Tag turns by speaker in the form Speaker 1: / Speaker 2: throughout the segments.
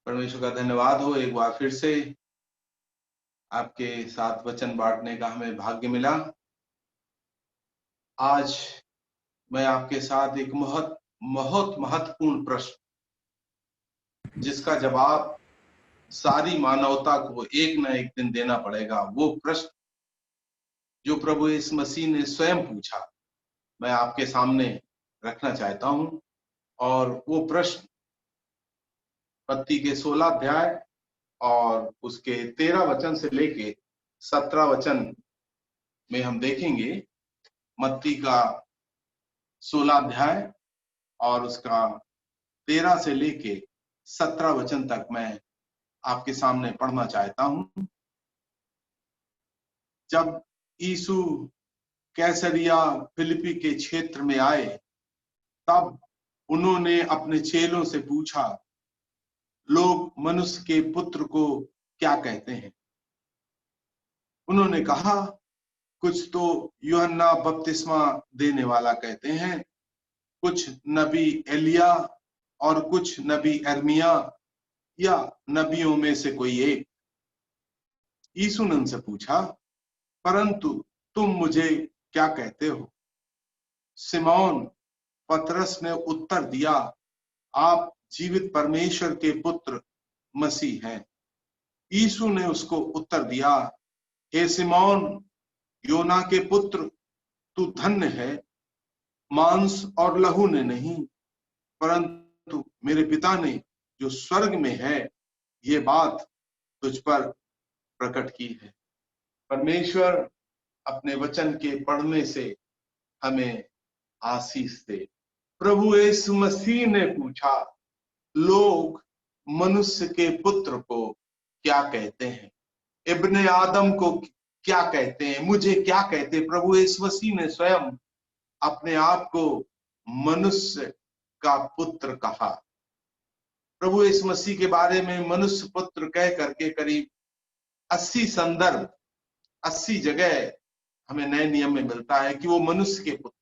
Speaker 1: परमेश्वर का धन्यवाद हो, एक बार फिर से आपके साथ वचन बांटने का हमें भाग्य मिला। आज मैं आपके साथ एक बहुत बहुत महत्वपूर्ण प्रश्न, जिसका जवाब सारी मानवता को एक न एक दिन देना पड़ेगा, वो प्रश्न जो प्रभु यीशु मसीह ने स्वयं पूछा, मैं आपके सामने रखना चाहता हूं। और वो प्रश्न मत्ती के 16 अध्याय और उसके 13 वचन से लेके 17 वचन में हम देखेंगे। मत्ती का 16 अध्याय और उसका 13 से लेके 17 वचन तक मैं आपके सामने पढ़ना चाहता हूं। जब यीशु कैसरिया फिलिपी के क्षेत्र में आए, तब उन्होंने अपने चेलों से पूछा, लोग मनुष्य के पुत्र को क्या कहते हैं? उन्होंने कहा, कुछ तो यूहन्ना बपतिस्मा देने वाला कहते हैं, कुछ नबी एलिया और कुछ नबी यिर्मयाह या नबियों में से कोई एक। यीशु ने उनसे पूछा, परंतु तुम मुझे क्या कहते हो? सिमोन पतरस ने उत्तर दिया, आप जीवित परमेश्वर के पुत्र मसीह हैं। यीशु ने उसको उत्तर दिया, हे सिमोन, योना के पुत्र, तू धन्य है, मांस और लहू ने नहीं, परंतु मेरे पिता ने जो स्वर्ग में है, ये बात तुझ पर प्रकट की है। परमेश्वर अपने वचन के पढ़ने से हमें आशीष दे। प्रभु यीशु मसीह ने पूछा, लोग मनुष्य के पुत्र को क्या कहते हैं? इब्ने आदम को क्या कहते हैं? मुझे क्या कहते हैं? प्रभु यीशु मसीह ने स्वयं अपने आप को मनुष्य का पुत्र कहा। प्रभु यीशु मसीह के बारे में मनुष्य पुत्र कह करके करीब 80 संदर्भ, 80 जगह हमें नए नियम में मिलता है कि वो मनुष्य के पुत्र,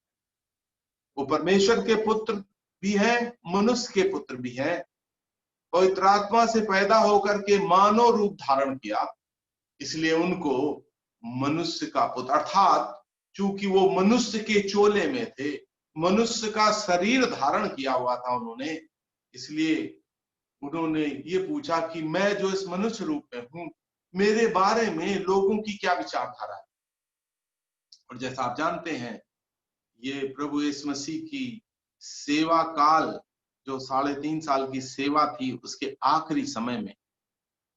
Speaker 1: वो परमेश्वर के पुत्र भी है, मनुष्य के पुत्र भी है। पवित्र आत्मा से पैदा होकर के मानव रूप धारण किया, इसलिए उनको मनुष्य का पुत्र, अर्थात चूंकि वो मनुष्य के चोले में थे, मनुष्य का शरीर धारण किया हुआ था उन्होंने, इसलिए उन्होंने ये पूछा कि मैं जो इस मनुष्य रूप में हूं, मेरे बारे में लोगों की क्या विचारधारा है। और जैसा आप जानते हैं, ये प्रभु यीशु मसीह की सेवा काल, जो 3.5 साल की सेवा थी, उसके आखिरी समय में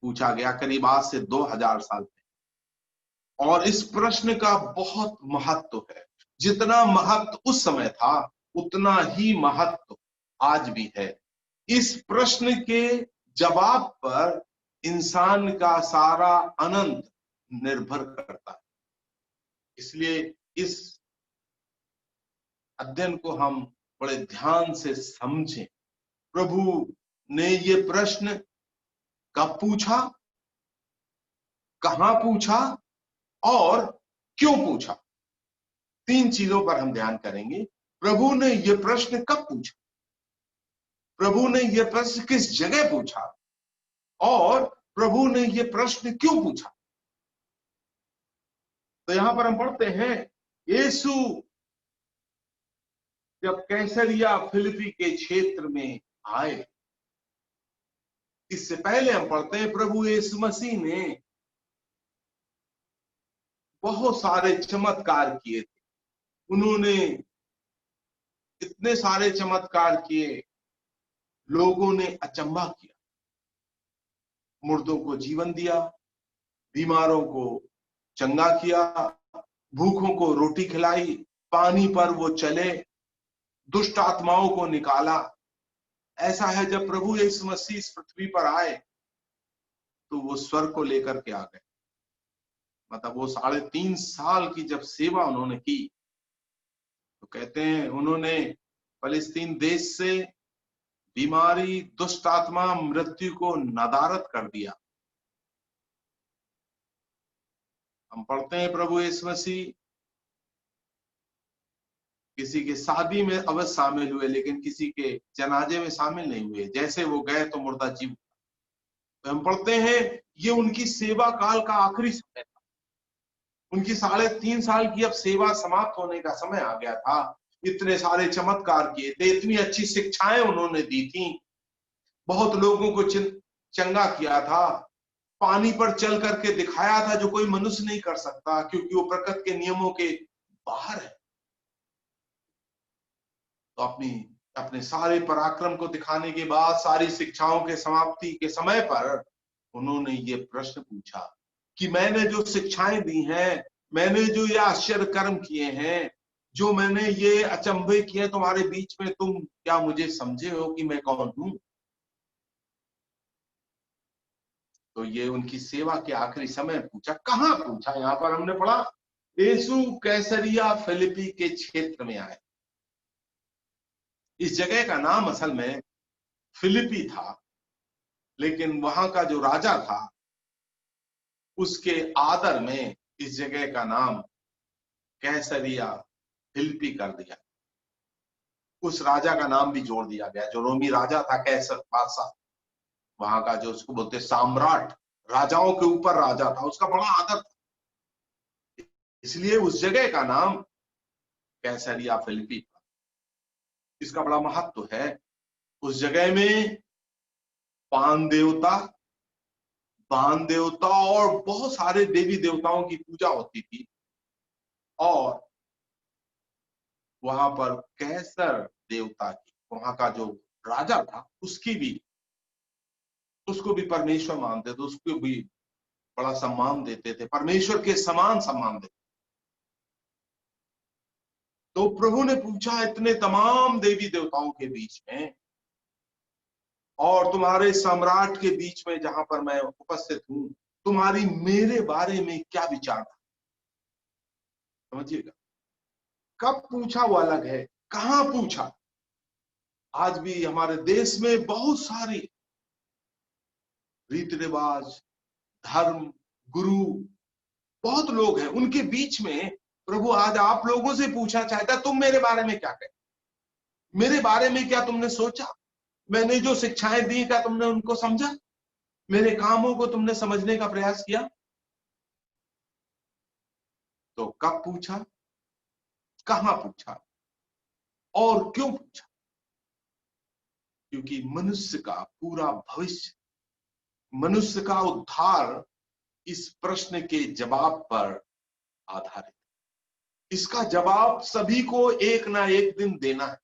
Speaker 1: पूछा गया, करीब आज से 2000 साल पहले। और इस प्रश्न का बहुत महत्व है। जितना महत्व उस समय था, उतना ही महत्व आज भी है। इस प्रश्न के जवाब पर इंसान का सारा अनंत निर्भर करता है। इसलिए इस अध्ययन को हम बड़े ध्यान से समझें। प्रभु ने ये प्रश्न कब पूछा, कहां पूछा और क्यों पूछा? 3 चीजों पर हम ध्यान करेंगे। प्रभु ने यह प्रश्न कब पूछा, प्रभु ने यह प्रश्न किस जगह पूछा, और प्रभु ने यह प्रश्न क्यों पूछा। तो यहां पर हम पढ़ते हैं, यीशु जब कैसरिया फिलिपी के क्षेत्र में आए, इससे पहले हम पढ़ते हैं प्रभु यीशु मसीह ने बहुत सारे चमत्कार किए थे। उन्होंने इतने सारे चमत्कार किए, लोगों ने अचंभा किया। मुर्दों को जीवन दिया, बीमारों को चंगा किया, भूखों को रोटी खिलाई, पानी पर वो चले, दुष्ट आत्माओं को निकाला। ऐसा है, जब प्रभु यीशु मसीह इस पृथ्वी पर आए तो वो स्वर्ग को लेकर के आ गए। मतलब वो 3.5 साल की जब सेवा उन्होंने की, तो कहते हैं उन्होंने फलस्तीन देश से बीमारी, दुष्ट आत्मा, मृत्यु को नदारद कर दिया। हम पढ़ते हैं प्रभु यीशु मसीह किसी के शादी में अवश्य शामिल हुए, लेकिन किसी के जनाजे में शामिल नहीं हुए। जैसे वो गए तो मुर्दा जीव। तो हम पढ़ते हैं ये उनकी सेवा काल का आखिरी समय था। उनकी 3.5 साल की अब सेवा समाप्त होने का समय आ गया था। इतने सारे चमत्कार किए थे, इतनी अच्छी शिक्षाएं उन्होंने दी थी, बहुत लोगों को चंगा किया था, पानी पर चल करके दिखाया था जो कोई मनुष्य नहीं कर सकता, क्योंकि वो प्रकृति के नियमों के बाहर है। तो अपने सारे पराक्रम को दिखाने के बाद, सारी शिक्षाओं के समाप्ति के समय पर उन्होंने ये प्रश्न पूछा कि मैंने जो शिक्षाएं दी हैं, मैंने जो ये आश्चर्य कर्म किए हैं, जो मैंने ये अचंभे किए तुम्हारे बीच में, तुम क्या मुझे समझे हो कि मैं कौन हूं? तो ये उनकी सेवा के आखिरी समय पूछा। कहां पूछा? यहां पर हमने पढ़ा यीशु कैसरिया फिलिपी के क्षेत्र में आए। इस जगह का नाम असल में फिलिपी था, लेकिन वहां का जो राजा था उसके आदर में इस जगह का नाम कैसरिया फिलिपी कर दिया। उस राजा का नाम भी जोड़ दिया गया जो रोमी राजा था, कैसर बादशाह, वहां का जो उसको बोलते सम्राट, राजाओं के ऊपर राजा था, उसका बड़ा आदर था, इसलिए उस जगह का नाम कैसरिया फिलिपी था। इसका बड़ा महत्व है। उस जगह में बान देवता और बहुत सारे देवी देवताओं की पूजा होती थी, और वहां पर कैसर देवता की, वहां का जो राजा था उसको भी परमेश्वर मानते थे, उसको भी बड़ा सम्मान देते थे, परमेश्वर के समान सम्मान देते। तो प्रभु ने पूछा, इतने तमाम देवी देवताओं के बीच में और तुम्हारे सम्राट के बीच में जहां पर मैं उपस्थित हूं, तुम्हारी मेरे बारे में क्या विचार था? समझिएगा, कब पूछा वो अलग है, कहां पूछा। आज भी हमारे देश में बहुत सारी रीति रिवाज, धर्म, गुरु, बहुत लोग हैं, उनके बीच में प्रभु आज आप लोगों से पूछना चाहता है, तुम मेरे बारे में क्या कहते, मेरे बारे में क्या तुमने सोचा, मैंने जो शिक्षाएं दी क्या तुमने उनको समझा, मेरे कामों को तुमने समझने का प्रयास किया? तो कब पूछा, कहां पूछा और क्यों पूछा? क्योंकि मनुष्य का पूरा भविष्य, मनुष्य का उद्धार इस प्रश्न के जवाब पर आधारित। इसका जवाब सभी को एक ना एक दिन देना है।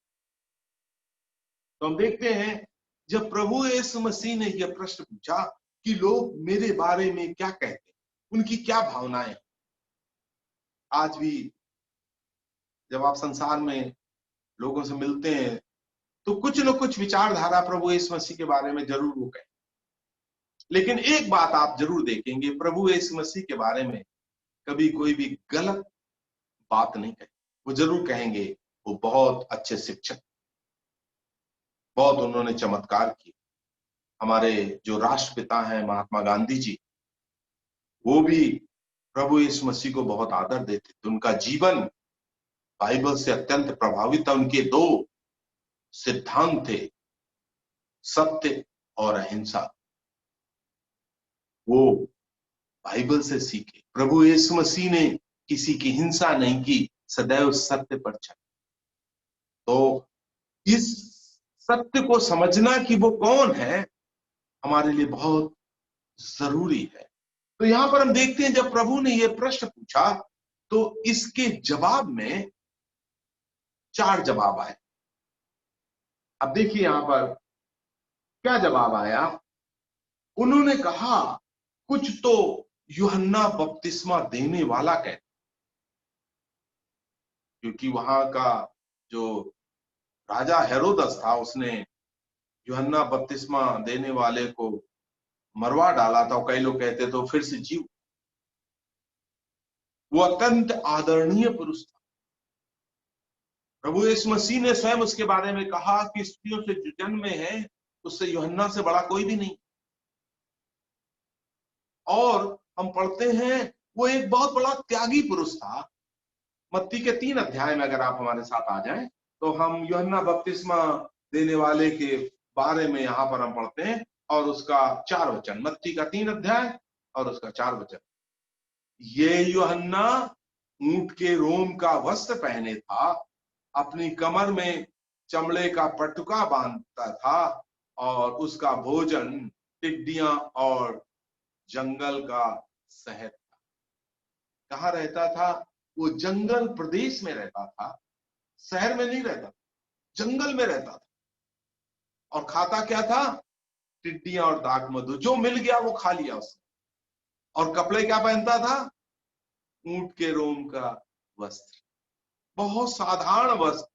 Speaker 1: तो हम देखते हैं जब प्रभु यीशु मसीह ने यह प्रश्न पूछा कि लोग मेरे बारे में क्या कहते हैं, उनकी क्या भावनाएं। आज भी जब आप संसार में लोगों से मिलते हैं तो कुछ न कुछ विचारधारा प्रभु यीशु मसीह के बारे में जरूर वो कहें, लेकिन एक बात आप जरूर देखेंगे, प्रभु यीशु मसीह के बारे में कभी कोई भी गलत बात नहीं कहे। वो जरूर कहेंगे वो बहुत अच्छे शिक्षक, बहुत उन्होंने चमत्कार किए। हमारे जो राष्ट्रपिता हैं महात्मा गांधी जी, वो भी प्रभु यीशु मसीह को बहुत आदर देते थे। उनका जीवन बाइबल से अत्यंत प्रभावित था। उनके 2 सिद्धांत थे, सत्य और अहिंसा। वो बाइबल से सीखे। प्रभु यीशु मसीह ने किसी की हिंसा नहीं की, सदैव सत्य पर चले। तो इस सत्य को समझना कि वो कौन है हमारे लिए बहुत जरूरी है। तो यहां पर हम देखते हैं जब प्रभु ने यह प्रश्न पूछा तो इसके जवाब में 4 जवाब आए। अब देखिए यहां पर क्या जवाब आया। उन्होंने कहा कुछ तो यूहन्ना बपतिस्मा देने वाला कहते, क्योंकि वहां का जो राजा हेरोदस था उसने यूहन्ना बपतिस्मा देने वाले को मरवा डाला था। कई लोग कहते तो फिर से जीव। वो अत्यंत आदरणीय पुरुष था। प्रभु यीशु मसीह ने स्वयं उसके बारे में कहा कि स्त्रियों से जो जन्म में है उससे यूहन्ना से बड़ा कोई भी नहीं। और हम पढ़ते हैं वो एक बहुत बड़ा त्यागी पुरुष था। मत्ती के 3 अध्याय में अगर आप हमारे साथ आ जाएं तो हम यूहन्ना बपतिस्मा देने वाले के बारे में यहां पर हम पढ़ते हैं। और उसका 4 वचन, मत्ती का 3 अध्याय और उसका 4 वचन। ये यूहन्ना ऊंट के रोम का वस्त्र पहने था, अपनी कमर में चमड़े का पटुका बांधता था और उसका भोजन टिड्डियां और जंगल का शहद था। कहाँ रहता था? वो जंगल प्रदेश में रहता था, शहर में नहीं रहता, जंगल में रहता था। और खाता क्या था? टिड्डियां और दाग मधु, जो मिल गया वो खा लिया उसने। और कपड़े क्या पहनता था? ऊंट के रोम का वस्त्र, बहुत साधारण वस्त्र,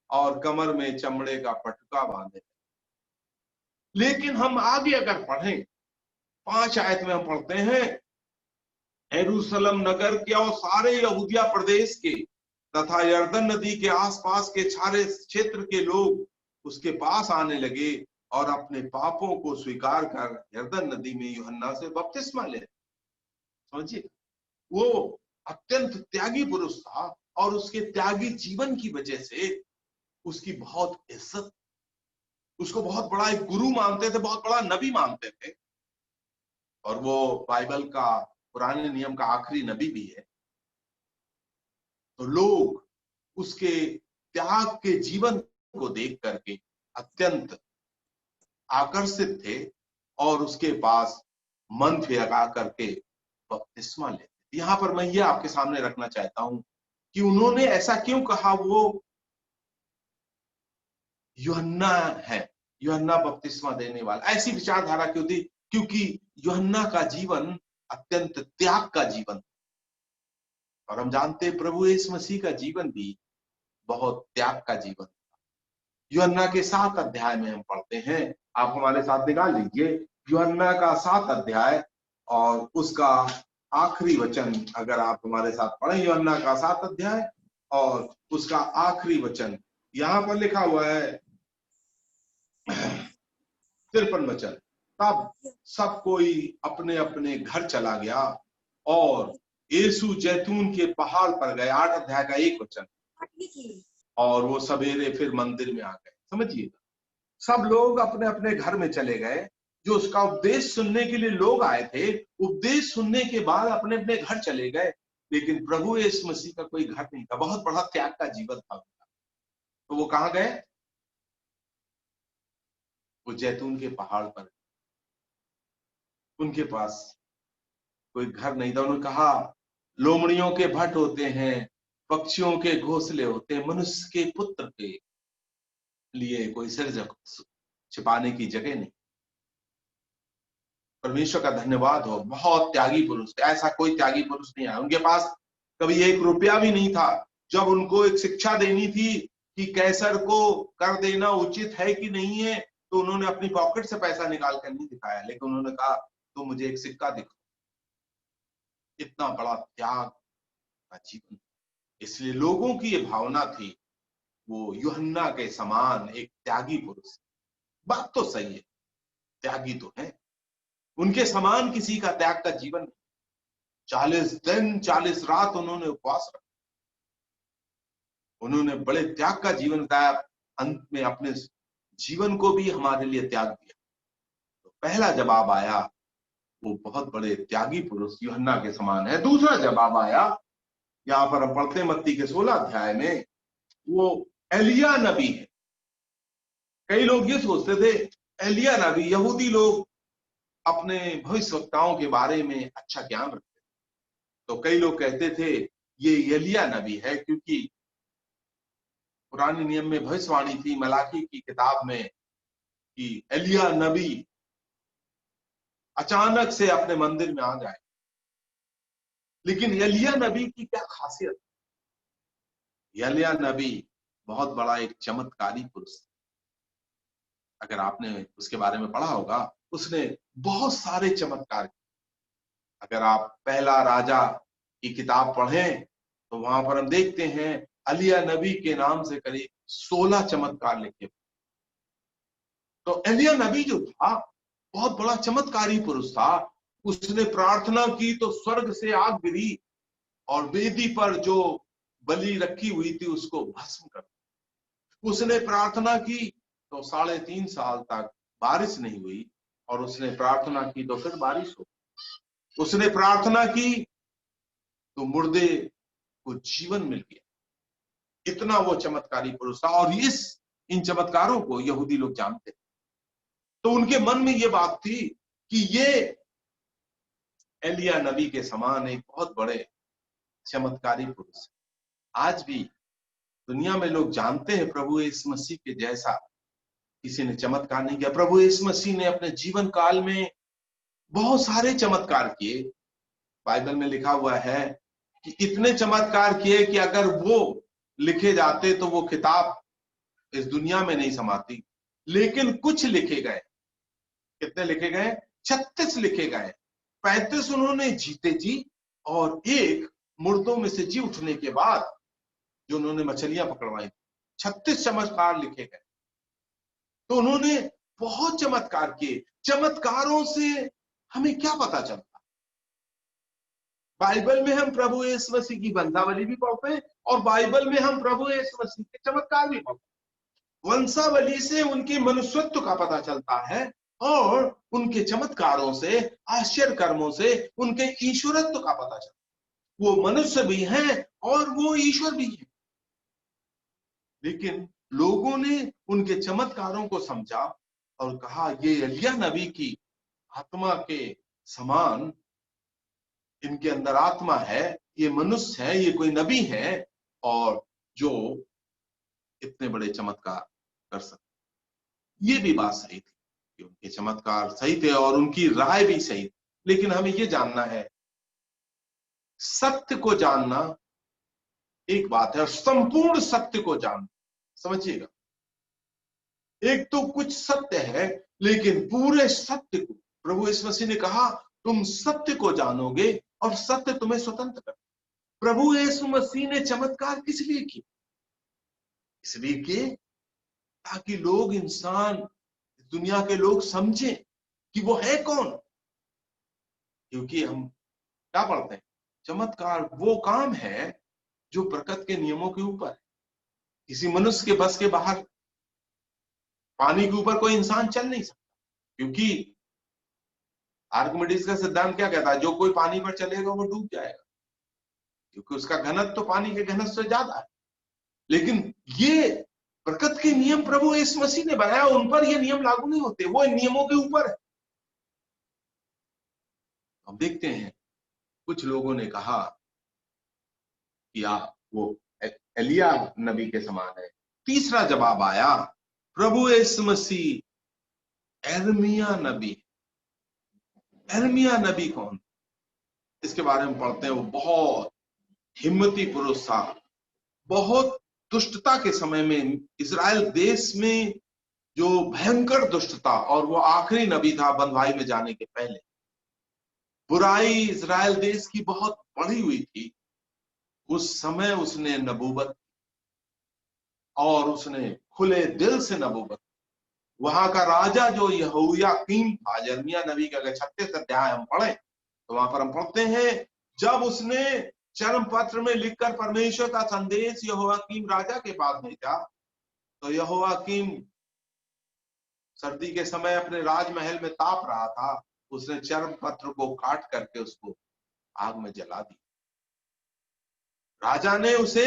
Speaker 1: और कमर में चमड़े का पटुका बांधे। लेकिन हम आगे अगर पढ़ें, 5 आयत में हम पढ़ते हैं, यरूशलेम नगर के और सारे यहूदिया प्रदेश के तथा यरदन नदी के आसपास के सारे क्षेत्र के लोग उसके पास आने लगे और अपने पापों को स्वीकार कर यरदन नदी में यूहन्ना से बपतिस्मा ले। समझिए, वो अत्यंत त्यागी पुरुष था और उसके त्यागी जीवन की वजह से उसकी बहुत इज्जत, उसको बहुत बड़ा एक गुरु मानते थे, बहुत बड़ा नबी मानते थे। और वो बाइबल का, पुराने नियम का आखिरी नबी भी है। तो लोग उसके त्याग के जीवन को देख करके अत्यंत आकर्षित थे और उसके पास मन लगा करके बपतिस्मा लेते। यहां पर मैं ये आपके सामने रखना चाहता हूं कि उन्होंने ऐसा क्यों कहा वो यूहन्ना है, यूहन्ना बपतिस्मा देने वाला। ऐसी विचारधारा क्यों थी? क्योंकि यूहन्ना का जीवन अत्यंत त्याग का जीवन, और हम जानते हैं प्रभु यीशु मसीह का जीवन भी बहुत त्याग का जीवन। यूहन्ना के 7 अध्याय में हम पढ़ते हैं, आप हमारे साथ निकाल लीजिए यूहन्ना का 7 अध्याय और उसका आखिरी वचन। अगर आप हमारे साथ पढ़ें यूहन्ना का 7 अध्याय और उसका आखिरी वचन, यहां पर लिखा हुआ है 53 वचन। तब सब कोई अपने अपने घर चला गया और यीशु जैतून के पहाड़ पर गए। 8 अध्याय का 1 वचन। और वो सवेरे फिर मंदिर में आ गए। समझिएगा, सब लोग अपने अपने घर में चले गए। जो उसका उपदेश सुनने के लिए लोग आए थे, उपदेश सुनने के बाद अपने अपने घर चले गए। लेकिन प्रभु यीशु मसीह का कोई घर नहीं था, बहुत बड़ा त्याग का जीवन था। तो वो कहां गए? वो जैतून के पहाड़ पर। उनके पास कोई घर नहीं था। उन्होंने कहा, लोमड़ियों के भट्ट होते हैं, पक्षियों के घोंसले होते हैं, मनुष्य के पुत्र के लिए कोई सिर छिपाने की जगह नहीं। परमेश्वर का धन्यवाद हो, बहुत त्यागी पुरुष थे। ऐसा कोई त्यागी पुरुष नहीं आया। उनके पास कभी 1 रुपया भी नहीं था। जब उनको एक शिक्षा देनी थी कि कैसर को कर देना उचित है कि नहीं है, तो उन्होंने अपनी पॉकेट से पैसा निकाल कर नहीं दिखाया, लेकिन उन्होंने कहा तो मुझे एक सिक्का दिखाओ। इतना बड़ा त्याग का जीवन। इसलिए लोगों की ये भावना थी, वो यूहन्ना के समान एक त्यागी पुरुष। बात तो सही है, त्यागी तो है, उनके समान किसी का त्याग का जीवन नहीं। 40 दिन 40 रात उन्होंने उपवास रखा, उन्होंने बड़े त्याग का जीवन बताया। अंत में अपने जीवन को भी हमारे लिए त्याग दिया। तो पहला जवाब आया, वो बहुत बड़े त्यागी पुरुष यूहन्ना के समान है। दूसरा जवाब आया, यहां पर हम पढ़ते हैं मत्ती के 16 अध्याय में, वो एलिया नबी है। कई लोग ये सोचते थे एलिया नबी, यहूदी लोग अपने भविष्यवक्ताओं के बारे में अच्छा ज्ञान रखते, तो कई लोग कहते थे ये एलिया नबी है, क्योंकि पुराने नियम में भविष्यवाणी थी मलाकी की किताब में कि एलिया नबी अचानक से अपने मंदिर में आ जाए। लेकिन एलिया नबी की क्या खासियत? एलिया नबी बहुत बड़ा एक चमत्कारी पुरुष। अगर आपने उसके बारे में पढ़ा होगा, उसने बहुत सारे चमत्कार। अगर आप पहला राजा की किताब पढ़ें तो वहां पर हम देखते हैं एलिया नबी के नाम से करीब 16 चमत्कार लिखे। तो एलिया नबी जो था बहुत बड़ा चमत्कारी पुरुष था। उसने प्रार्थना की तो स्वर्ग से आग गिरी और वेदी पर जो बलि रखी हुई थी उसको भस्म कर। उसने प्रार्थना की तो 3.5 साल तक बारिश नहीं हुई और उसने प्रार्थना की तो फिर बारिश हो, उसने प्रार्थना की तो मुर्दे को जीवन मिल गया। इतना वो चमत्कारी पुरुष था, और इन चमत्कारों को यहूदी लोग जानते। तो उनके मन में ये बात थी कि ये एलिया नबी के समान एक बहुत बड़े चमत्कारी पुरुष है। आज भी दुनिया में लोग जानते हैं प्रभु यीशु मसीह के जैसा किसी ने चमत्कार नहीं किया। प्रभु यीशु मसीह ने अपने जीवन काल में बहुत सारे चमत्कार किए। बाइबल में लिखा हुआ है कि इतने चमत्कार किए कि अगर वो लिखे जाते तो वो किताब इस दुनिया में नहीं समाती। लेकिन कुछ लिखे गए। कितने लिखे गए? 36 लिखे गए। 35 उन्होंने जीते जी, और एक मुर्दों में से जी उठने के बाद जो उन्होंने मछलियां पकड़वाई। 36 चमत्कार लिखे गए। तो उन्होंने बहुत चमत्कार किए। चमत्कारों से हमें क्या पता चलता? बाइबल में हम प्रभु यीशु मसीह की वंशावली भी पढ़ते हैं, और बाइबल में हम प्रभु यीशु मसीह के चमत्कार भी पढ़ते हैं। वंशावली से उनके मनुष्यत्व का पता चलता है, और उनके चमत्कारों से, आश्चर्य कर्मों से उनके ईश्वरत्व का पता चलता है। वो मनुष्य भी हैं और वो ईश्वर भी हैं। लेकिन लोगों ने उनके चमत्कारों को समझा और कहा ये एलिया नबी की आत्मा के समान इनके अंदर आत्मा है, ये मनुष्य है, ये कोई नबी है और जो इतने बड़े चमत्कार कर सकते। ये भी बात सही थी कि उनके चमत्कार सही थे और उनकी राय भी सही थी। लेकिन हमें ये जानना है, सत्य को जानना एक बात है और संपूर्ण सत्य को जानना, समझिएगा, एक तो कुछ सत्य है, लेकिन पूरे सत्य को प्रभु यीशु मसीह ने कहा तुम सत्य को जानोगे और सत्य तुम्हें स्वतंत्र कर। प्रभु यीशु मसीह ने चमत्कार किस लिए किए? इसलिए किए ताकि लोग, इंसान, दुनिया के लोग समझें कि वो है कौन। क्योंकि हम क्या पढ़ते हैं, चमत्कार वो काम है जो प्रकृति के नियमों के ऊपर है, किसी मनुष्य के बस के बाहर। पानी के ऊपर कोई इंसान चल नहीं सकता, क्योंकि आर्किमिडीज का सिद्धांत क्या कहता है, जो कोई पानी पर चलेगा वो डूब जाएगा, क्योंकि उसका घनत्व तो पानी के घनत्व से ज्यादा है। लेकिन ये प्रकृति के नियम प्रभु यीशु मसीह ने बनाया, उन पर ये नियम लागू नहीं होते, वो इन नियमों के ऊपर है। हम देखते हैं कुछ लोगों ने कहा कि वो एलिया नबी के समान है। तीसरा जवाब आया, प्रभु यीशु मसीह यिर्मयाह नबी। यिर्मयाह नबी कौन? इसके बारे में पढ़ते हैं। वो बहुत हिम्मती पुरुष था। बहुत दुष्टता के समय में इजराइल देश में जो भयंकर दुष्टता, और वो आखिरी नबी था बंधुआई में जाने के पहले। बुराई इजराइल देश की बहुत बढ़ी हुई थी। उस समय उसने नबूवत, और उसने खुले दिल से नबूवत। वहां का राजा जो यहोयाकीम था, यिर्मयाह नबी का अगर 36 अध्याय हम पढ़े तो वहां पर हम पढ़ते हैं, जब उसने चर्म पत्र में लिखकर परमेश्वर का संदेश यहोयाकीम राजा के पास भेजा, तो यहोयाकीम सर्दी के समय अपने राजमहल में ताप रहा था। उसने चर्म पत्र को काट करके उसको आग में जला दिया। राजा ने उसे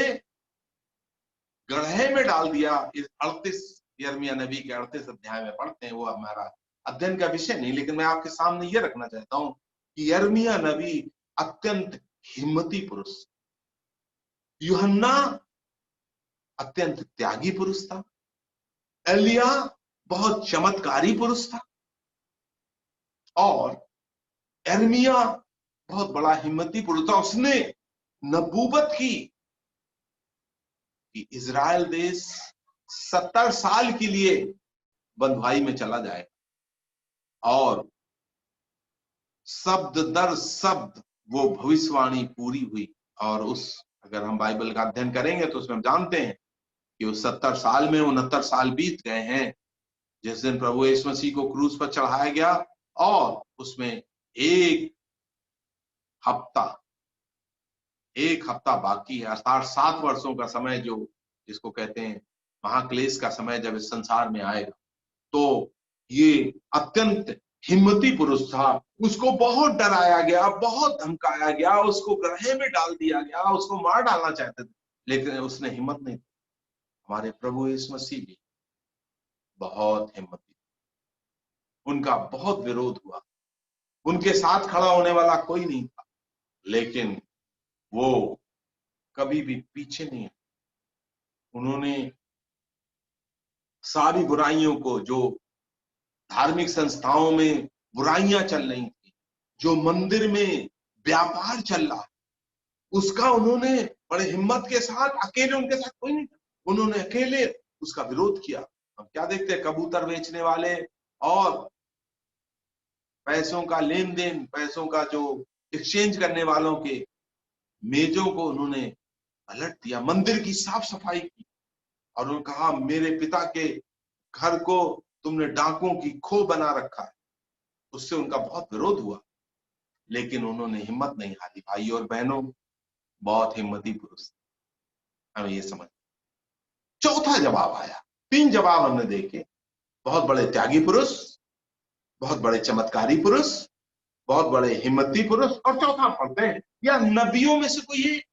Speaker 1: गड्ढे में डाल दिया। इस 38 यिर्मयाह नबी के 38 अध्याय में पढ़ते हैं। वो हमारा अध्ययन का विषय नहीं, लेकिन मैं आपके सामने ये रखना चाहता हूं कि यिर्मयाह नबी अत्यंत हिम्मती पुरुष, यूहन्ना अत्यंत त्यागी पुरुष था, एलिया बहुत चमत्कारी पुरुष था, और यिर्मयाह बहुत बड़ा हिम्मती पुरुष था। उसने नबूवत की कि इजराइल देश 70 साल के लिए बंधुआई में चला जाए, और शब्द दर शब्द वो भविष्यवाणी पूरी हुई। और अगर हम बाइबल का अध्ययन करेंगे तो उसमें हम जानते हैं कि उस 70 साल में 69 साल बीत गए हैं जिस दिन प्रभु यीशु मसीह को क्रूस पर चढ़ाया गया, और उसमें एक हफ्ता बाकी है, अर्थात 7 वर्षों का समय, जो जिसको कहते हैं महाक्लेश का समय, जब इस संसार में आएगा। तो ये अत्यंत हिम्मती पुरुष था, उसको बहुत डराया गया, बहुत धमकाया गया, उसको ग्रह में डाल दिया गया, उसको मार डालना चाहते थे, लेकिन उसने हिम्मत नहीं दी। हमारे प्रभु यीशु मसीह भी बहुत हिम्मती, उनका बहुत विरोध हुआ, उनके साथ खड़ा होने वाला कोई नहीं था, लेकिन वो कभी भी पीछे नहीं हटे। उन्होंने सारी बुराइयों को, जो धार्मिक संस्थाओं में बुराइयां चल रही थी, जो मंदिर में व्यापार चल रहा, उसका उन्होंने बड़े हिम्मत के साथ, अकेले उनके साथ कोई नहीं था, उन्होंने अकेले उसका विरोध किया। हम क्या देखते हैं, कबूतर बेचने वाले और पैसों का लेन देन, पैसों का जो एक्सचेंज करने वालों के मेजों को उन्होंने पलट दिया, मंदिर की साफ सफाई की, और उन्होंने कहा मेरे पिता के घर को तुमने डाकुओं की खो बना रखा है। उससे उनका बहुत विरोध हुआ, लेकिन उन्होंने हिम्मत नहीं हारी। भाई और बहनों, बहुत हिम्मती पुरुष, हमें ये समझ। चौथा जवाब आया, 3 जवाब हमने देखे, बहुत बड़े त्यागी पुरुष, बहुत बड़े चमत्कारी पुरुष, बहुत बड़े हिम्मती पुरुष, और चौथा पढ़ते हैं या नबियों में से कोई एक,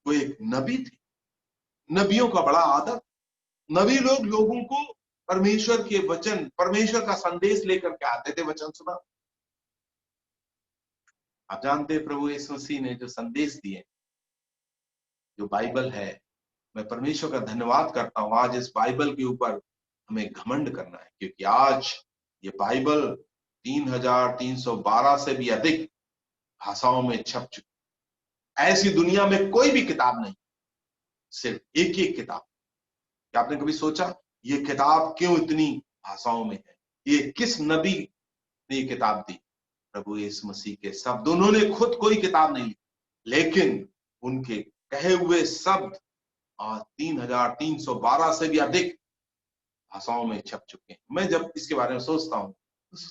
Speaker 1: वो एक नबी थे। नबियों का बड़ा आदर, नबी लोग लोगों को परमेश्वर के वचन, परमेश्वर का संदेश लेकर के आते थे, वचन सुना। आप जानते हैं प्रभु यीशु मसीह ने जो संदेश दिए, जो बाइबल है, मैं परमेश्वर का धन्यवाद करता हूं। आज इस बाइबल के ऊपर हमें घमंड करना है, क्योंकि आज ये बाइबल 3312 से भी अधिक भाषाओं में छप चुकी। ऐसी दुनिया में कोई भी किताब नहीं, सिर्फ एक ही किताब। क्या आपने कभी सोचा ये किताब क्यों इतनी भाषाओं में है? ये किस नबी ने ये किताब दी? प्रभु यीशु मसीह के शब्द। उन्होंने खुद कोई किताब नहीं लिखी, लेकिन उनके कहे हुए शब्द आज 3312 से भी अधिक भाषाओं में छप चुके हैं। मैं जब इसके बारे में सोचता हूं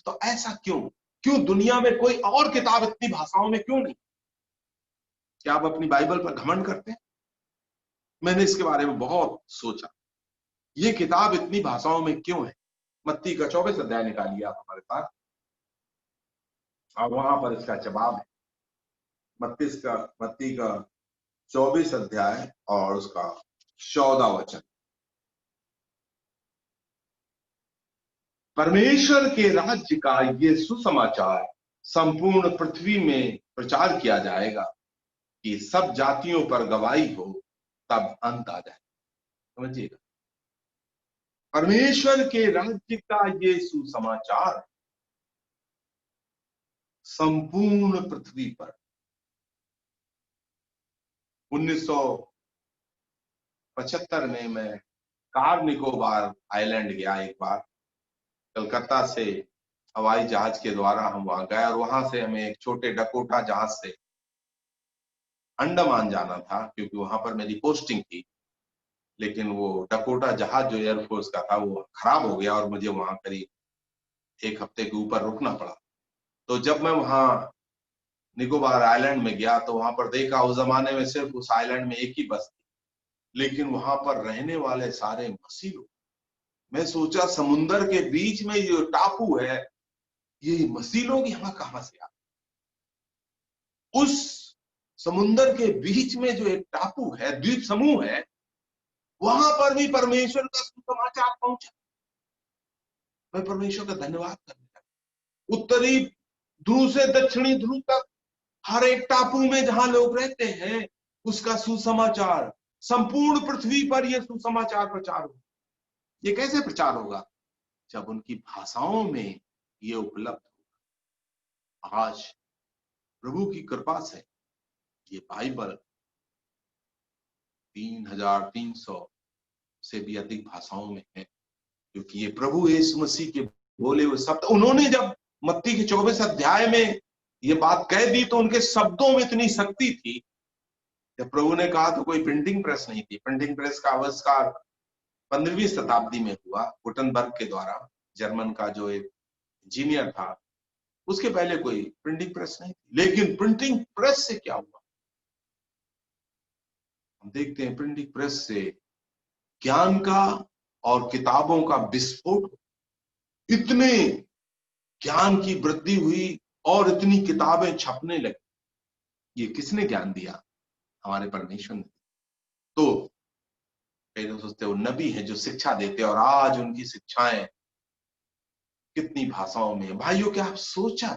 Speaker 1: तो ऐसा क्यों दुनिया में कोई और किताब इतनी भाषाओं में क्यों नहीं? क्या आप अपनी बाइबल पर घमंड करते हैं? मैंने इसके बारे में बहुत सोचा, ये किताब इतनी भाषाओं में क्यों है? मत्ती का 24 अध्याय निकालिए आप हमारे पास, और वहां पर इसका जवाब है। मत्ती का 24 अध्याय और उसका 14 वचन। परमेश्वर के राज्य का ये सुसमाचार संपूर्ण पृथ्वी में प्रचार किया जाएगा कि सब जातियों पर गवाही हो, तब अंत आ जाए। समझिएगा, परमेश्वर के राज्य का ये सुसमाचार संपूर्ण पृथ्वी पर। 1975 में मैं कार निकोबार आइलैंड गया एक बार। कलकत्ता से हवाई जहाज के द्वारा हम वहां गए, और वहां से हमें एक छोटे डकोटा जहाज से अंडमान जाना था, क्योंकि वहां पर मेरी पोस्टिंग थी। लेकिन वो डकोटा जहाज जो एयरफोर्स का था वो खराब हो गया, और मुझे वहां करीब 1 हफ्ते के ऊपर रुकना पड़ा। तो जब मैं वहां निकोबार आइलैंड में गया तो वहां पर देखा, उस जमाने में सिर्फ उस आइलैंड में एक ही बस थी, लेकिन वहां पर रहने वाले सारे मसीह लोग। मैं सोचा समुन्दर के बीच में जो टापू है, ये मसीह लोग यहाँ कहां से आए? उस समुन्दर के बीच में जो एक टापू है, द्वीप समूह है, वहां पर भी परमेश्वर का सुसमाचार पहुंचा। मैं परमेश्वर का धन्यवाद करने लगा। उत्तरी ध्रुव से दक्षिणी ध्रुव तक हर एक टापू में जहां लोग रहते हैं, उसका सुसमाचार संपूर्ण पृथ्वी पर यह सुसमाचार प्रचार हो। ये कैसे प्रचार होगा? जब उनकी भाषाओं में ये उपलब्ध होगा। आज प्रभु की कृपा से ये बाइबल 3300 से भी अधिक भाषाओं में है, क्योंकि ये प्रभु यीशु मसीह के बोले हुए शब्द। उन्होंने जब मत्ती के 24 अध्याय में ये बात कह दी तो उनके शब्दों में इतनी शक्ति थी। जब प्रभु ने कहा तो कोई प्रिंटिंग प्रेस नहीं थी। प्रिंटिंग प्रेस का आविष्कार 15वीं शताब्दी में हुआ, गुटनबर्ग के द्वारा, जर्मन का जो एक इंजीनियर था। उसके पहले कोई प्रिंटिंग प्रेस नहीं थी। लेकिन प्रिंटिंग प्रेस से क्या हुआ? हम देखते हैं प्रिंटिंग प्रेस से ज्ञान का और किताबों का विस्फोट। इतने ज्ञान की वृद्धि हुई और इतनी किताबें छपने लगी। ये किसने ज्ञान दिया? हमारे परमेश्वर ने। तो कई लोग सोचते वो नबी है जो शिक्षा देते, और आज उनकी शिक्षाएं कितनी भाषाओं में है। भाइयों, क्या आप सोचा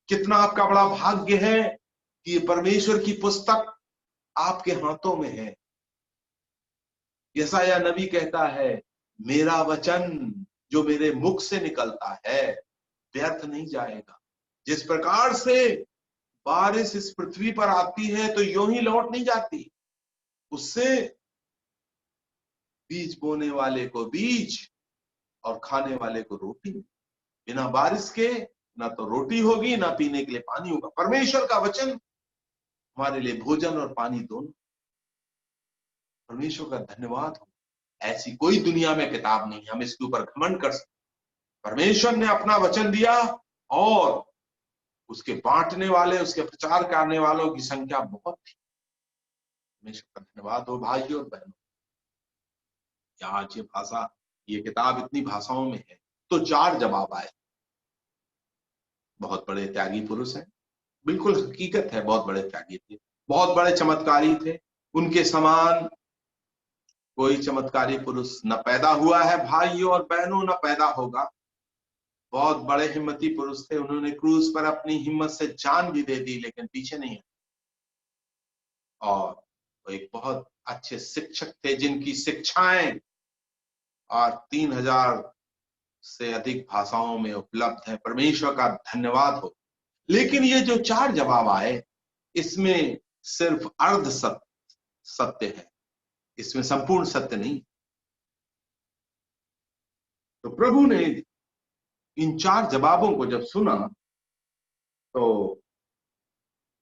Speaker 1: कितना आपका बड़ा भाग्य है कि ये परमेश्वर की पुस्तक आपके हाथों में है। यशायाह नबी कहता है, मेरा वचन जो मेरे मुख से निकलता है व्यर्थ नहीं जाएगा। जिस प्रकार से बारिश इस पृथ्वी पर आती है तो यूं ही लौट नहीं जाती, उससे बीज बोने वाले को बीज और खाने वाले को रोटी। बिना बारिश के ना तो रोटी होगी, ना पीने के लिए पानी होगा। परमेश्वर का वचन हमारे लिए भोजन और पानी दोनों। परमेश्वर का धन्यवाद हो। ऐसी कोई दुनिया में किताब नहीं, हम इसके ऊपर घमंड कर सकते। परमेश्वर ने अपना वचन दिया और उसके बांटने वाले, उसके प्रचार करने वालों की संख्या बहुत थी। परमेश्वर का धन्यवाद हो भाइयों और बहनों। आज ये भाषा, ये किताब इतनी भाषाओं में है। तो 4 जवाब आए। बहुत बड़े त्यागी पुरुष हैं, बिल्कुल हकीकत है, बहुत बड़े त्यागी थे, बहुत बड़े चमत्कारी थे। उनके समान कोई चमत्कारी पुरुष न पैदा हुआ है भाइयों और बहनों, न पैदा होगा। बहुत बड़े हिम्मती पुरुष थे। उन्होंने क्रूज पर अपनी हिम्मत से जान भी दे दी, लेकिन पीछे नहीं है। और वो एक बहुत अच्छे शिक्षक थे जिनकी शिक्षाएं और 3000 से अधिक भाषाओं में उपलब्ध है। परमेश्वर का धन्यवाद हो। लेकिन ये जो 4 जवाब आए, इसमें सिर्फ अर्ध सत्य है, इसमें संपूर्ण सत्य नहीं। तो प्रभु ने इन 4 जवाबों को जब सुना तो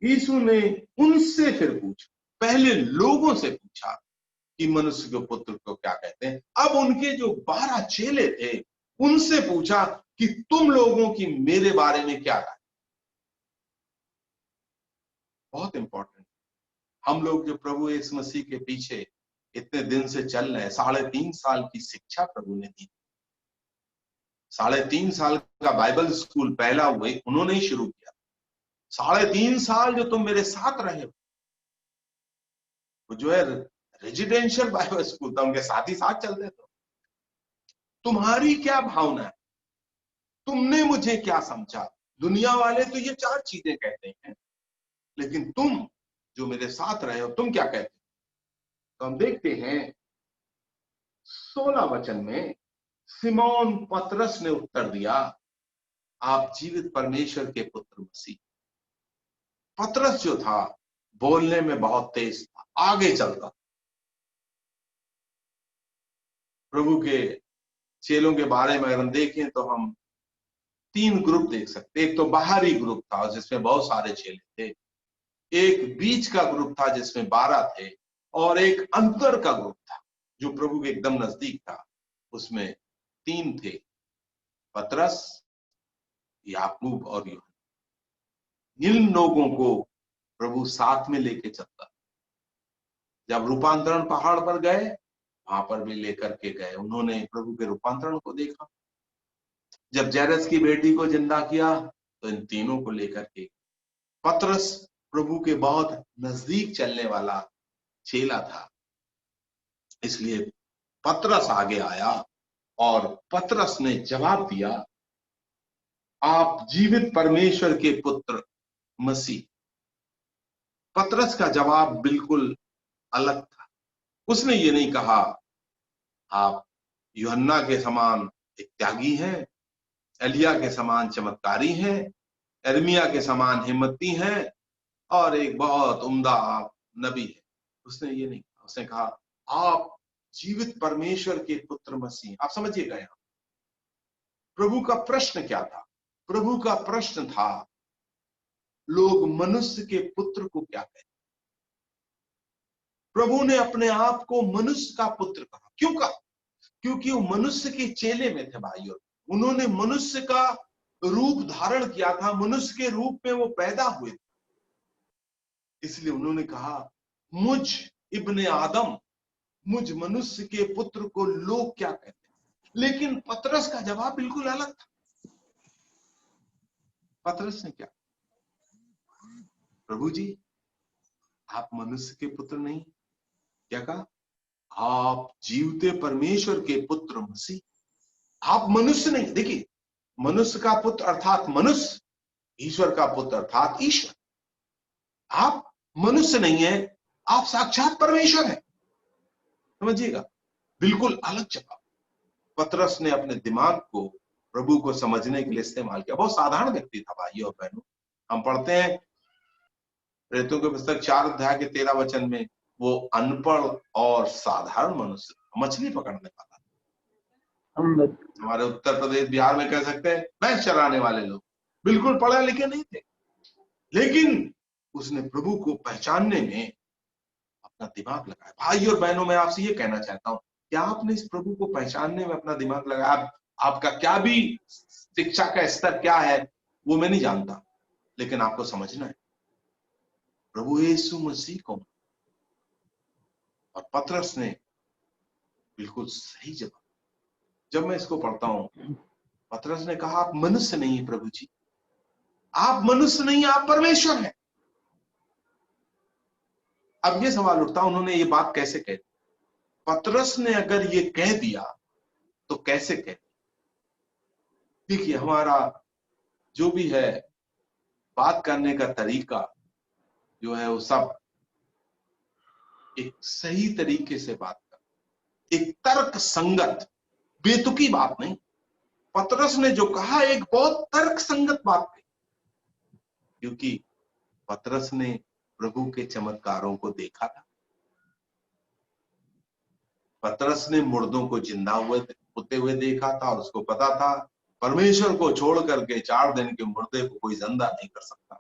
Speaker 1: यीशु ने उनसे फिर पूछा, पहले लोगों से पूछा कि मनुष्य के पुत्र को क्या कहते हैं। अब उनके जो 12 चेले थे उनसे पूछा कि तुम लोगों की मेरे बारे में क्या राय। बहुत इंपॉर्टेंट। हम लोग जो प्रभु यीशु मसीह के पीछे इतने दिन से चल रहे हैं, 3.5 साल की शिक्षा प्रभु ने दी। 3.5 साल का बाइबल स्कूल पहला हुए उन्होंने ही शुरू किया। 3.5 साल जो तुम मेरे साथ रहे हो, वो जो है रेजिडेंशियल बाइबल स्कूल था, उनके साथ ही साथ चलते थे। तुम्हारी क्या भावना है, तुमने मुझे क्या समझा। दुनिया वाले तो ये 4 चीजें कहते हैं, लेकिन तुम जो मेरे साथ रहे हो तुम क्या कहते हो। तो हम देखते हैं 16 वचन में सिमोन पतरस ने उत्तर दिया, आप जीवित परमेश्वर के पुत्र मसीह। पतरस जो था बोलने में बहुत तेज था, आगे चलता। प्रभु के चेलों के बारे में अगर हम देखें तो हम 3 ग्रुप देख सकते। एक तो बाहरी ग्रुप था जिसमें बहुत सारे चेले थे, एक बीच का ग्रुप था जिसमें 12 थे, और एक अंतर का ग्रुप था जो प्रभु के एकदम नजदीक था, उसमें 3 थे, पतरस, याकूब और यूहन्ना। इन लोगों को प्रभु साथ में लेके चलता। जब रूपांतरण पहाड़ पर गए वहां पर भी लेकर के गए, उन्होंने प्रभु के रूपांतरण को देखा। जब जैरस की बेटी को जिंदा किया तो इन तीनों को लेकर के। पतरस प्रभु के बहुत नजदीक चलने वाला चेला था, इसलिए पतरस आगे आया और पतरस ने जवाब दिया, आप जीवित परमेश्वर के पुत्र मसीह। पतरस का जवाब बिल्कुल अलग था। उसने ये नहीं कहा आप यूहन्ना के समान एक त्यागी हैं, एलिया के समान चमत्कारी हैं, यिर्मयाह के समान हिम्मती हैं और एक बहुत उम्दा आप नबी है। उसने ये नहीं कहा। उसने कहा आप जीवित परमेश्वर के पुत्र मसीह। आप समझिएगा यहां प्रभु का प्रश्न क्या था। प्रभु का प्रश्न था लोग मनुष्य के पुत्र को क्या कहते। प्रभु ने अपने आप को मनुष्य का पुत्र कहा। क्यों कहा? क्योंकि वो मनुष्य के चेले में थे भाइयों। उन्होंने मनुष्य का रूप धारण किया था, मनुष्य के रूप में वो पैदा हुए थे। इसलिए उन्होंने कहा मुझ इब्ने आदम, मुझ मनुष्य के पुत्र को लोग क्या कहते हैं। लेकिन पतरस का जवाब बिल्कुल अलग था। पतरस ने क्या, प्रभु जी आप मनुष्य के पुत्र नहीं, क्या कहा, आप जीवते परमेश्वर के पुत्र मसीह। आप मनुष्य नहीं, देखिए मनुष्य का पुत्र अर्थात मनुष्य, ईश्वर का पुत्र अर्थात ईश्वर। आप मनुष्य नहीं है, आप साक्षात परमेश्वर है। समझिएगा, बिल्कुल अलग जवाब पतरस ने अपने दिमाग को प्रभु को समझने के लिए इस्तेमाल किया। बहुत साधारण व्यक्ति था भाइयों और बहनों। हम पढ़ते हैं प्रेरितों के पुस्तक 4 अध्याय के 13 वचन में, वो अनपढ़ और साधारण मनुष्य, मछली पकड़ने वाला। हमारे उत्तर प्रदेश बिहार में कह सकते हैं भैंस चराने वाले लोग, बिल्कुल पढ़े लिखे नहीं थे, लेकिन उसने प्रभु को पहचानने में अपना दिमाग लगाया। भाई और बहनों, मैं आपसे ये कहना चाहता हूं, क्या आपने इस प्रभु को पहचानने में अपना दिमाग लगाया? आपका क्या भी शिक्षा का स्तर क्या है वो मैं नहीं जानता, लेकिन आपको समझना है प्रभु यीशु मसीह कौन। और पतरस ने बिल्कुल सही जवाब, जब मैं इसको पढ़ता हूं, पतरस ने कहा आप मनुष्य नहीं है प्रभु जी, आप मनुष्य नहीं, आप परमेश्वर हैं। अब ये सवाल उठता, उन्होंने ये बात कैसे कह दी? पतरस ने अगर ये कह दिया तो कैसे कह दिया? देखिए हमारा जो भी है बात करने का तरीका जो है वो सब एक सही तरीके से बात कर, एक तर्क संगत, बेतुकी बात नहीं। पतरस ने जो कहा एक बहुत तर्क संगत बात कही, क्योंकि पतरस ने प्रभु के चमत्कारों को देखा था। पतरस ने मुर्दों को जिंदा होते हुए देखा था और उसको पता था परमेश्वर को छोड़ करके 4 दिन के मुर्दे को कोई जिंदा नहीं कर सकता।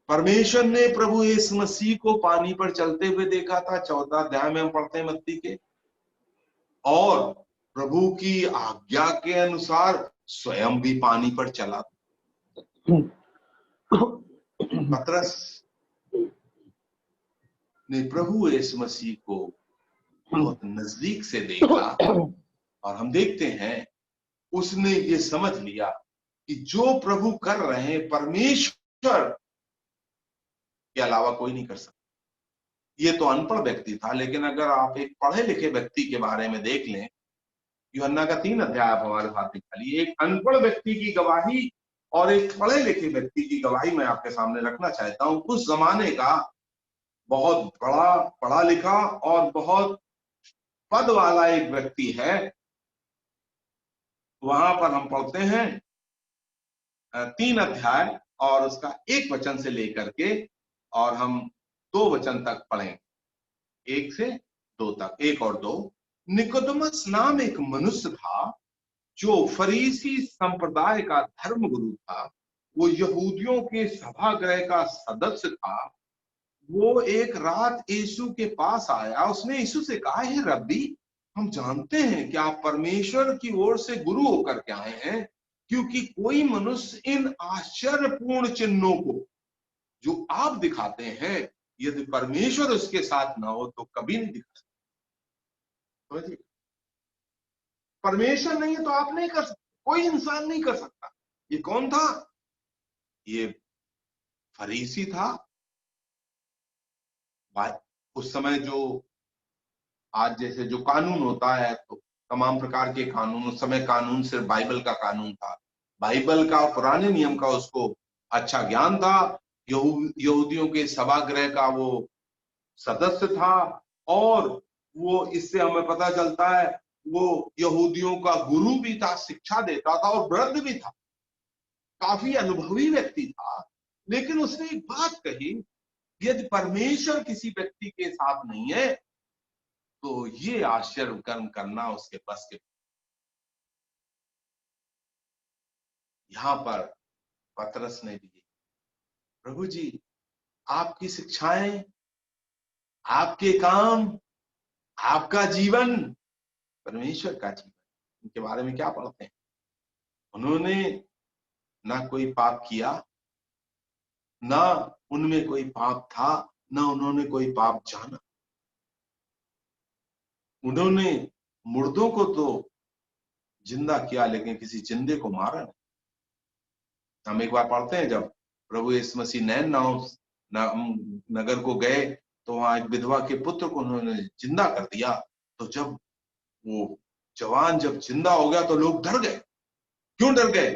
Speaker 1: परमेश्वर ने प्रभु यीशु मसीह को पानी पर चलते हुए देखा था, 14 अध्याय में हम पढ़ते हैं मत्ती के, और प्रभु की आज्ञा के अनुसार स्वयं भी पानी पर चला। पतरस ने प्रभु यीशु मसीह को बहुत नजदीक से देखा और हम देखते हैं उसने ये समझ लिया कि जो प्रभु कर रहे हैं परमेश्वर के अलावा कोई नहीं कर सकता। ये तो अनपढ़ व्यक्ति था, लेकिन अगर आप एक पढ़े लिखे व्यक्ति के बारे में देख लें, यूहन्ना का 3 अध्याय आप हमारे साथ निकालिए, एक अनपढ़ व्यक्ति की गवाही और एक पढ़े लिखे व्यक्ति की गवाही मैं आपके सामने रखना चाहता हूं। उस जमाने का बहुत बड़ा पढ़ा लिखा और बहुत पद वाला एक व्यक्ति है। वहां पर हम पढ़ते हैं 3 अध्याय और उसका 1 वचन से लेकर के, और हम 2 वचन तक पढ़ें, 1 से 2 तक, 1 और 2। निकोदेमस नाम एक मनुष्य था जो फरीसी संप्रदाय का धर्म गुरु था। वो यहूदियों के सभागृह का सदस्य था। वो एक रात यीशु के पास आया, उसने यीशु से कहा, हे रब्बी, हम जानते हैं कि आप परमेश्वर की ओर से गुरु होकर के आए हैं, क्योंकि कोई मनुष्य इन आश्चर्यपूर्ण चिन्हों को जो आप दिखाते हैं यदि परमेश्वर उसके साथ ना हो तो कभी नहीं दिखा सकता। परमेश्वर नहीं है तो आप नहीं कर सकते, कोई इंसान नहीं कर सकता। ये कौन था? ये फरीसी था। उस समय जो आज जैसे जो कानून होता है, तो तमाम प्रकार के कानून, उस समय कानून सिर्फ बाइबल का कानून था, बाइबल का पुराने नियम का उसको अच्छा ज्ञान था। यहूदियों के सभागृह का वो सदस्य था, और वो, इससे हमें पता चलता है, वो यहूदियों का गुरु भी था, शिक्षा देता था और वृद्ध भी था, काफी अनुभवी व्यक्ति था। लेकिन उसने एक बात कही, यदि परमेश्वर किसी व्यक्ति के साथ नहीं है तो ये आश्चर्य कर्म करना उसके बस के। यहां पर पतरस ने भी, प्रभु जी आपकी शिक्षाएं, आपके काम, आपका जीवन, परमेश्वर का जीवन, इनके बारे में क्या पढ़ते हैं? उन्होंने ना कोई पाप किया, ना उनमें कोई पाप था, ना उन्होंने कोई पाप जाना। उन्होंने मुर्दों को तो जिंदा किया, लेकिन किसी जिंदे को मारा नहीं। हम एक बार पढ़ते हैं, जब प्रभु यीशु मसीह नैन नाव नगर को गए तो वहां एक विधवा के पुत्र को उन्होंने जिंदा कर दिया। तो जब वो जवान जब जिंदा हो गया तो लोग डर गए। क्यों डर गए?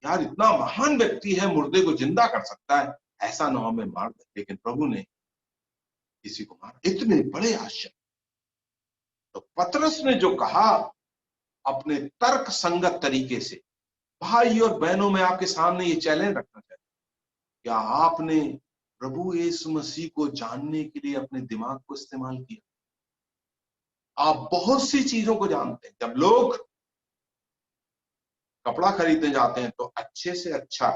Speaker 1: यार, इतना महान व्यक्ति है, मुर्दे को जिंदा कर सकता है, ऐसा ना हमें मार दे। लेकिन प्रभु ने किसी को मारा। इतने बड़े आश्चर्य। तो पतरस ने जो कहा अपने तर्क संगत तरीके से, भाई और बहनों, में आपके सामने ये चैलेंज रखना चाहता हूं, क्या आपने प्रभु यीशु मसीह को जानने के लिए अपने दिमाग को इस्तेमाल किया? आप बहुत सी चीजों को जानते हैं। जब लोग कपड़ा खरीदने जाते हैं तो अच्छे से अच्छा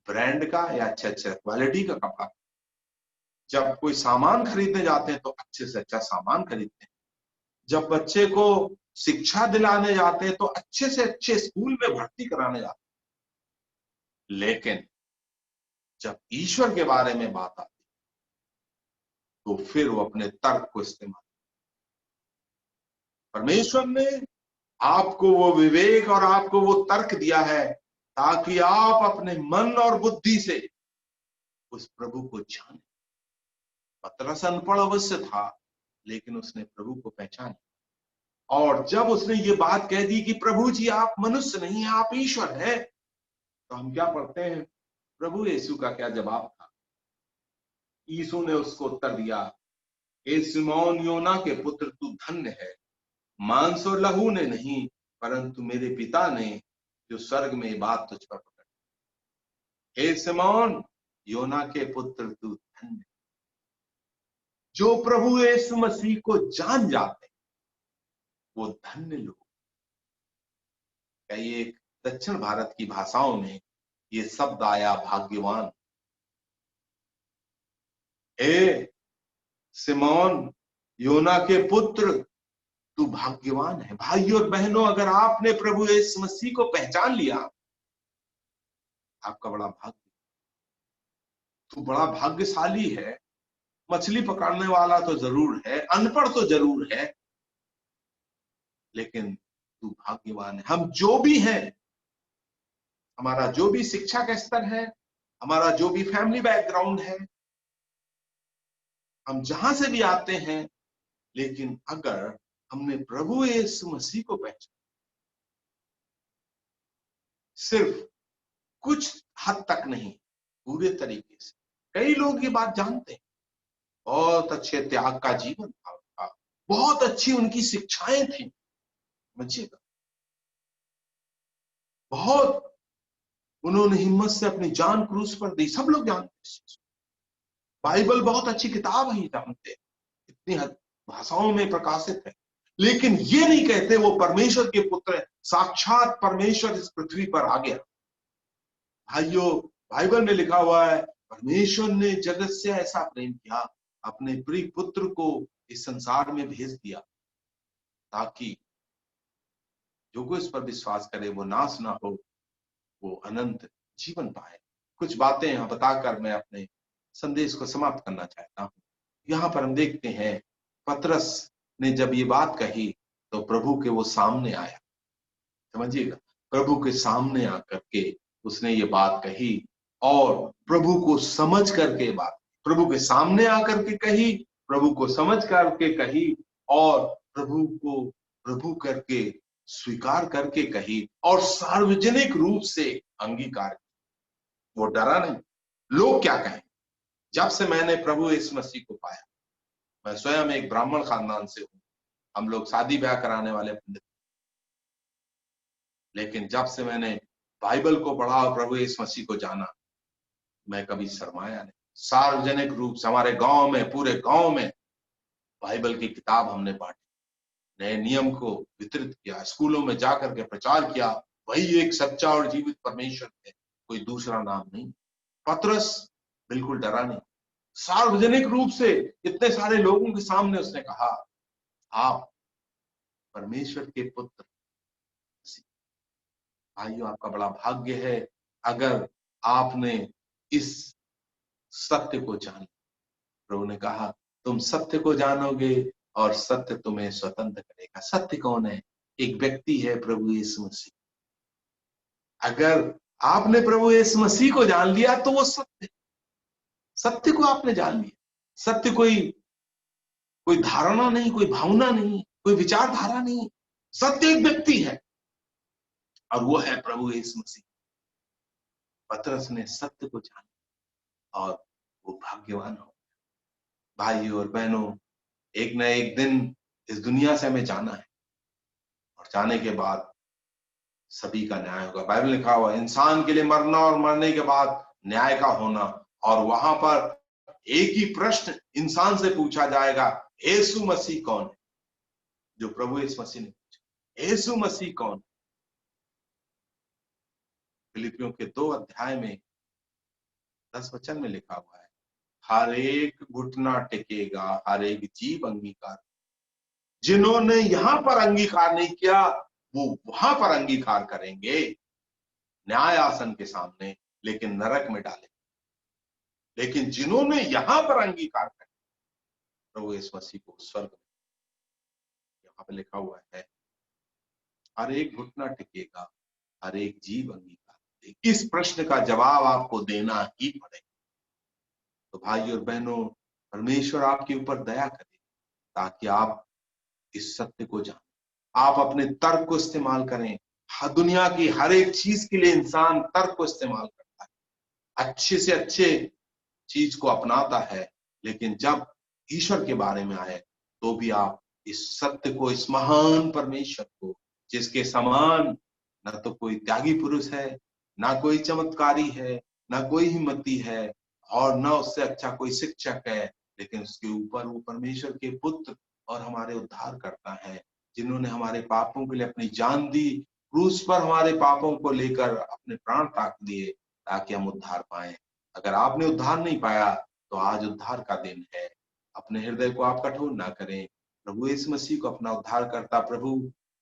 Speaker 1: ब्रांड का या अच्छे अच्छे क्वालिटी का कपड़ा, जब कोई सामान खरीदने जाते हैं तो अच्छे से अच्छा सामान खरीदते हैं, जब बच्चे को शिक्षा दिलाने जाते हैं तो अच्छे से अच्छे स्कूल में भर्ती कराने जाते हैं। लेकिन जब ईश्वर के बारे में बात आती तो फिर वो अपने तर्क को इस्तेमाल। परमेश्वर ने आपको वो विवेक और आपको वो तर्क दिया है ताकि आप अपने मन और बुद्धि से उस प्रभु को जाने। पतरस अनपढ़ अवश्य था, लेकिन उसने प्रभु को पहचाना। और जब उसने ये बात कह दी कि प्रभु जी आप मनुष्य नहीं हैं, आप ईश्वर हैं, तो हम क्या पढ़ते हैं? प्रभु यीशु का क्या जवाब था? यीशु ने उसको उत्तर दिया, हे सिमोन योना के पुत्र, तू धन्य है, मांस और लहू ने नहीं, परंतु मेरे पिता ने जो स्वर्ग में ये बात तुझ पर प्रकट। हे सिमोन योना के पुत्र, तू धन्य। जो प्रभु यीशु मसीह को जान जाते वो धन्य लोग। कई एक दक्षिण भारत की भाषाओं में ये शब्द आया, भाग्यवान। हे सिमोन योना के पुत्र, तू भाग्यवान है। भाई और बहनों, अगर आपने प्रभु यीशु मसीह को पहचान लिया, आपका बड़ा भाग्य, तू बड़ा भाग्यशाली है। मछली पकड़ने वाला तो जरूर है, अनपढ़ तो जरूर है, लेकिन तू भाग्यवान है। हम जो भी हैं, हमारा जो भी शिक्षा का स्तर है, हमारा जो भी फैमिली बैकग्राउंड है, हम जहां से भी आते हैं, लेकिन अगर हमने प्रभु यीशु मसीह को पहचाना, सिर्फ कुछ हद तक नहीं, पूरे तरीके से। कई लोग ये बात जानते हैं, बहुत अच्छे त्याग का जीवन था उनका, बहुत अच्छी उनकी शिक्षाएं थी, समझिएगा, बहुत उन्होंने हिम्मत से अपनी जान क्रूस पर दी। सब लोग जानते हैं। बाइबल बहुत अच्छी किताब है, जानते हैं, इतनी भाषाओं में प्रकाशित है, लेकिन ये नहीं कहते वो परमेश्वर के पुत्र है। साक्षात परमेश्वर इस पृथ्वी पर आ गया। भाइयों, बाइबल में लिखा हुआ है, परमेश्वर ने जगत से ऐसा प्रेम किया, अपने प्रिय पुत्र को इस संसार में भेज दिया, ताकि जो कोई इस पर विश्वास करे वो नाश ना हो, वो अनंत जीवन पाए। कुछ बातें यहां बताकर मैं अपने संदेश को समाप्त करना चाहता हूं। यहाँ पर हम देखते हैं, पतरस ने जब ये बात कही तो प्रभु के वो सामने आया। समझिएगा, प्रभु के सामने आकर के उसने ये बात कही और प्रभु को समझ करके बात, प्रभु के सामने आकर के कही, प्रभु को समझ करके कही और प्रभु को प्रभु करके स्वीकार करके कही और सार्वजनिक रूप से अंगीकार किया। वो डरा नहीं। लोग क्या कहें? जब से मैंने प्रभु यीशु मसीह को पाया, मैं स्वयं एक ब्राह्मण खानदान से हूं, हम लोग शादी ब्याह कराने वाले पंडित, लेकिन जब से मैंने बाइबल को पढ़ा और प्रभु यीशु मसीह को जाना, मैं कभी शर्माया नहीं। सार्वजनिक रूप से हमारे गांव में, पूरे गांव में बाइबल की किताब हमने बांटी, नए नियम को वितरित किया, स्कूलों में जाकर के प्रचार किया, वही एक सच्चा और जीवित परमेश्वर है, कोई दूसरा नाम नहीं। पतरस बिल्कुल डरा नहीं। सार्वजनिक रूप से इतने सारे लोगों के सामने उसने कहा, आप परमेश्वर के पुत्र। भाइयों, आपका बड़ा भाग्य है अगर आपने इस सत्य को जाना। प्रभु ने कहा, तुम सत्य को जानोगे और सत्य तुम्हें स्वतंत्र करेगा। सत्य कौन है? एक व्यक्ति है प्रभु यीशु मसीह। अगर आपने प्रभु यीशु मसीह को जान लिया तो वो सत्य, सत्य को आपने जान लिया। सत्य कोई कोई धारणा नहीं, कोई भावना नहीं, कोई विचारधारा नहीं, सत्य एक व्यक्ति है और वो है प्रभु यीशु मसीह। पतरस ने सत्य को जाना और वो भाग्यवान हो। भाइयों और बहनों, एक न एक दिन इस दुनिया से हमें जाना है और जाने के बाद सभी का न्याय होगा। बाइबल लिखा हुआ इंसान के लिए मरना और मरने के बाद न्याय का होना, और वहां पर एक ही प्रश्न इंसान से पूछा जाएगा, यीशु मसीह कौन है? जो प्रभु यीशु मसीह ने पूछा, यीशु मसीह कौन? फिलिपियों के 2 अध्याय में 10 वचन में लिखा हुआ है, हर एक घुटना टेकेगा, हर एक जीव अंगीकार। जिन्होंने यहां पर अंगीकार नहीं किया वो वहां पर अंगीकार करेंगे न्याय आसन के सामने, लेकिन नरक में डाले। लेकिन जिन्होंने यहां पर अंगीकार किया प्रभु यीशु मसीह को स्वर्ग में, यहां पर लिखा हुआ है हर एक घुटना टिकेगा, हर एक जीव अंगीकार। इस प्रश्न का जवाब आपको देना ही पड़ेगा। तो भाई और बहनों, परमेश्वर आपके ऊपर दया करे ताकि आप इस सत्य को जानें, आप अपने तर्क को इस्तेमाल करें। दुनिया की हर एक चीज के लिए इंसान तर्क को इस्तेमाल करता है, अच्छे से अच्छे चीज को अपनाता है, लेकिन जब ईश्वर के बारे में आए तो भी आप इस सत्य को, इस महान परमेश्वर को, जिसके समान न तो कोई त्यागी पुरुष है, ना कोई चमत्कारी है, ना कोई हिम्मती है, और न उससे अच्छा कोई शिक्षक है, लेकिन उसके ऊपर वो परमेश्वर के पुत्र और हमारे उद्धार करता है, जिन्होंने हमारे पापों के लिए अपनी जान दी, क्रूस पर हमारे पापों को लेकर अपने प्राण त्याग दिए ताकि हम उद्धार पाए। अगर आपने उद्धार नहीं पाया तो आज उद्धार का दिन है। अपने हृदय को आप कठोर ना करें, प्रभु यीशु मसीह को अपना उद्धारकर्ता प्रभु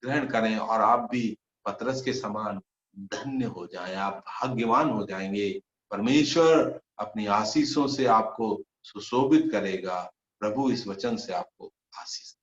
Speaker 1: ग्रहण करें और आप भी पतरस के समान धन्य हो जाएं, आप भाग्यवान हो जाएंगे। परमेश्वर अपनी आशीषों से आपको सुशोभित करेगा। प्रभु इस वचन से आपको आशीष